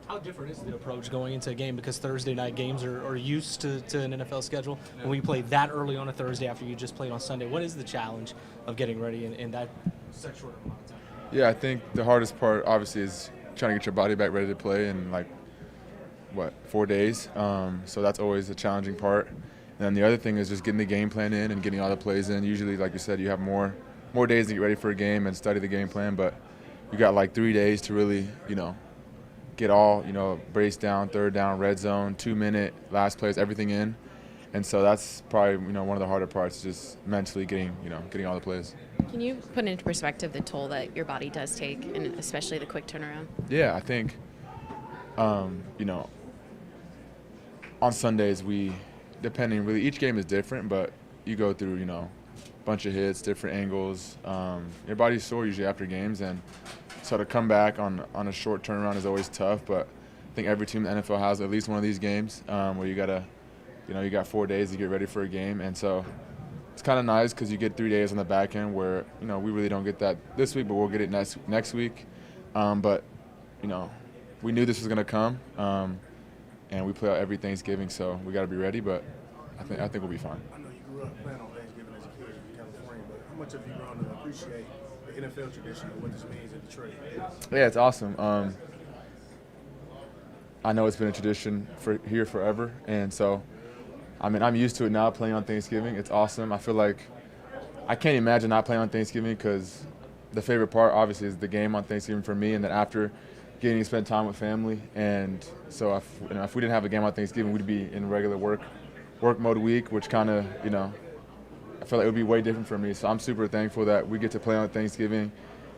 How different is the approach going into a game because Thursday night games are used to an NFL schedule? When we play that early on a Thursday after you just played on Sunday, what is the challenge of getting ready in that such short amount of time? Yeah, I think the hardest part obviously is trying to get your body back ready to play in like 4 days. So that's always the challenging part. And then the other thing is just getting the game plan in and getting all the plays in. Usually, like you said, you have more days to get ready for a game and study the game plan, but you got like 3 days to really, get all, brace down, third down, red zone, 2-minute, last plays, everything in. And so that's probably, one of the harder parts, just mentally getting all the plays. Can you put into perspective the toll that your body does take, and especially the quick turnaround? Yeah, I think, on Sundays depending really, each game is different, but you go through, a bunch of hits, different angles. Your body's sore usually after games, and so to come back on a short turnaround is always tough, but I think every team in the NFL has at least one of these games where you got 4 days to get ready for a game, and so it's kind of nice because you get 3 days on the back end where, we really don't get that this week, but we'll get it next week. But, we knew this was going to come, and we play out every Thanksgiving, so we got to be ready, but I think we'll be fine. I know you grew up playing on Thanksgiving as a kid in California, but how much have you grown to appreciate the NFL tradition and what this means in Detroit? Yeah, it's awesome. I know it's been a tradition here forever, and so, I'm used to it now playing on Thanksgiving. It's awesome. I feel like I can't imagine not playing on Thanksgiving because the favorite part, obviously, is the game on Thanksgiving for me, and then after getting to spend time with family. And so if we didn't have a game on Thanksgiving, we'd be in regular work mode week, which kind of, I feel like it would be way different for me. So I'm super thankful that we get to play on Thanksgiving,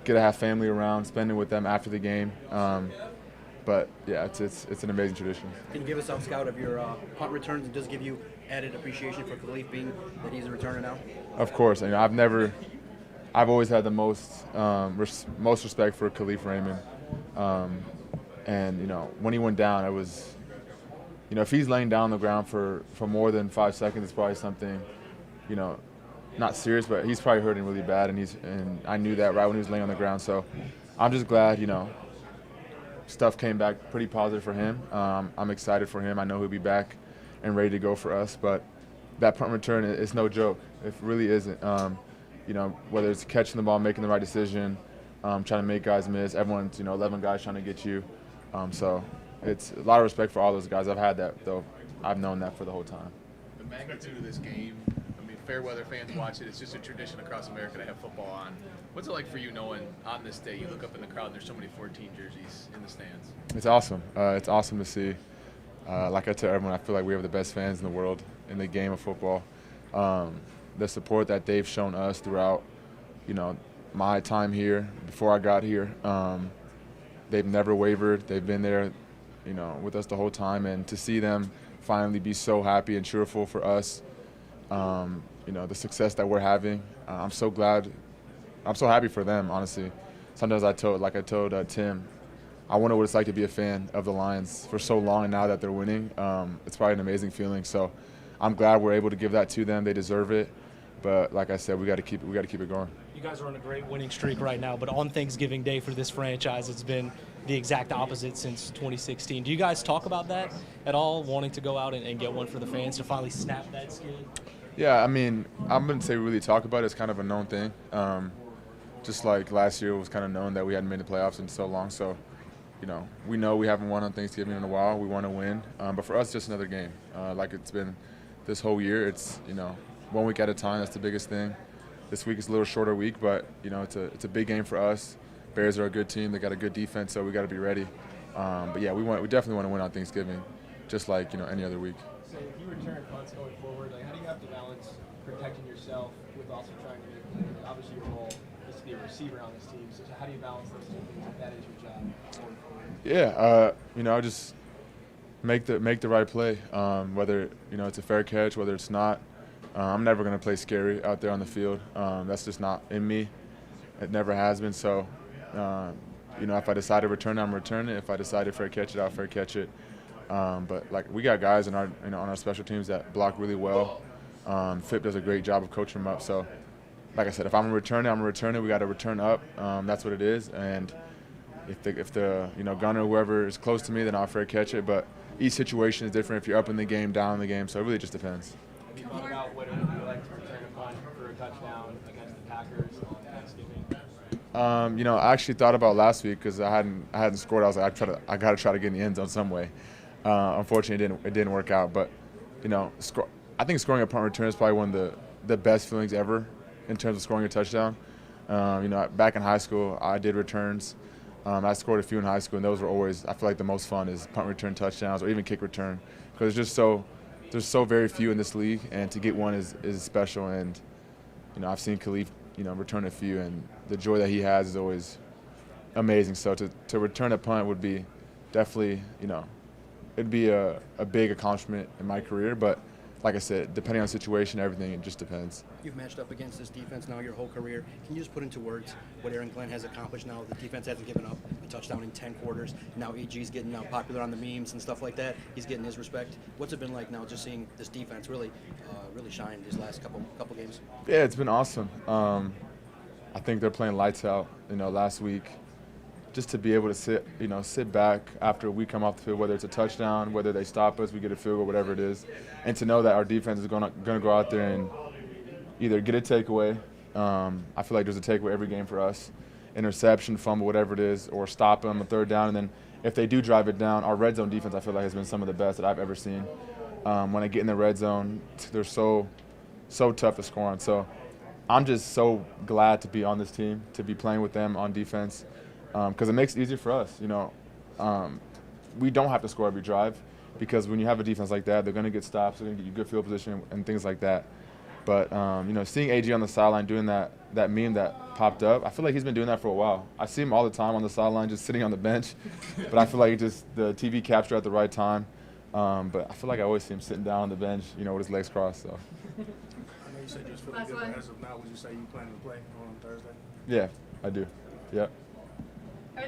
get to have family around, spend it with them after the game. But yeah, it's an amazing tradition. Can you give us some scout of your punt returns? It does give you added appreciation for Khalif being that he's a returner now. Of course, I've always had the most respect for Khalif Raymond, and when he went down, it was, if he's laying down on the ground for more than 5 seconds, it's probably something, not serious, but he's probably hurting really bad, and I knew that right when he was laying on the ground. So I'm just glad, stuff came back pretty positive for him. I'm excited for him. I know he'll be back and ready to go for us. But that punt return is no joke. It really isn't. Whether it's catching the ball, making the right decision, trying to make guys miss. Everyone's 11 guys trying to get you. So it's a lot of respect for all those guys. I've had that though. I've known that for the whole time. The magnitude of this game. Fair weather fans watch it. It's just a tradition across America to have football on. What's it like for you knowing on this day you look up in the crowd and there's so many 14 jerseys in the stands? It's awesome. It's awesome to see. Like I tell everyone, I feel like we have the best fans in the world in the game of football. The support that they've shown us throughout, my time here, before I got here, they've never wavered. They've been there, with us the whole time. And to see them finally be so happy and cheerful for us, the success that we're having. I'm so glad. I'm so happy for them, honestly. Sometimes I told Tim, I wonder what it's like to be a fan of the Lions for so long, and now that they're winning, it's probably an amazing feeling. So I'm glad we're able to give that to them. They deserve it. But like I said, we got to keep it going. You guys are on a great winning streak right now, but on Thanksgiving Day for this franchise, it's been the exact opposite since 2016. Do you guys talk about that at all, wanting to go out and get one for the fans to finally snap that skid? Yeah, I wouldn't say we really talk about it. It's kind of a known thing. Just like last year, it was kind of known that we hadn't made the playoffs in so long. So, we know we haven't won on Thanksgiving in a while. We want to win. But for us, it's just another game. Like it's been this whole year. It's, 1 week at a time. That's the biggest thing. This week is a little shorter week, but, it's a big game for us. Bears are a good team. They got a good defense, so we got to be ready. But, yeah, we definitely want to win on Thanksgiving, just like, any other week. So if you return punts going forward, how do you have to balance protecting yourself with also trying to make, obviously your role is to be a receiver on this team, so how do you balance those two things if that is your job going forward? Yeah, just make the right play, whether, it's a fair catch, whether it's not. I'm never going to play scary out there on the field. That's just not in me. It never has been. So, if I decide to return it, I'm returning it. If I decide to fair catch it, I'll fair catch it. But we got guys on our special teams that block really well. Phip does a great job of coaching them up. So, like I said, if I'm gonna return it, I'm gonna return it. We got to return up. That's what it is. And if the gunner, whoever is close to me, then I'll fair catch it. But each situation is different if you're up in the game, down in the game. So it really just depends. Have you thought about what it would be like to return a punt for a touchdown against the Packers on Thanksgiving? I actually thought about last week because I hadn't scored. I was like, I got to try to get in the end zone some way. Unfortunately, it didn't work out. But I think scoring a punt return is probably one of the best feelings ever in terms of scoring a touchdown. Back in high school, I did returns. I scored a few in high school, and those were always, I feel like, the most fun is punt return touchdowns or even kick return, because there's so very few in this league, and to get one is special. And I've seen Khalif return a few, and the joy that he has is always amazing. So to return a punt would be definitely, it'd be a big accomplishment in my career. But like I said, depending on the situation, everything, it just depends. You've matched up against this defense now your whole career. Can you just put into words what Aaron Glenn has accomplished now? The defense hasn't given up a touchdown in 10 quarters. Now AG's getting popular on the memes and stuff like that. He's getting his respect. What's it been like now just seeing this defense really shine these last couple games? Yeah, it's been awesome. I think they're playing lights out, last week. Just to be able to sit back after we come off the field, whether it's a touchdown, whether they stop us, we get a field goal, whatever it is, and to know that our defense is going to go out there and either get a takeaway. I feel like there's a takeaway every game for us, interception, fumble, whatever it is, or stop them, a third down, and then if they do drive it down, our red zone defense I feel like has been some of the best that I've ever seen. When I get in the red zone, they're so tough to score on. So I'm just so glad to be on this team, to be playing with them on defense. Because it makes it easier for us. We don't have to score every drive, because when you have a defense like that, they're going to get stops, they're going to get you good field position and things like that. But seeing AG on the sideline doing that meme that popped up, I feel like he's been doing that for a while. I see him all the time on the sideline, just sitting on the bench. But I feel like the TV captured at the right time. But I feel like I always see him sitting down on the bench, with his legs crossed. So. I know you said you was feeling good, but as of now, would you say you planning to play on Thursday? Yeah, I do. Yep.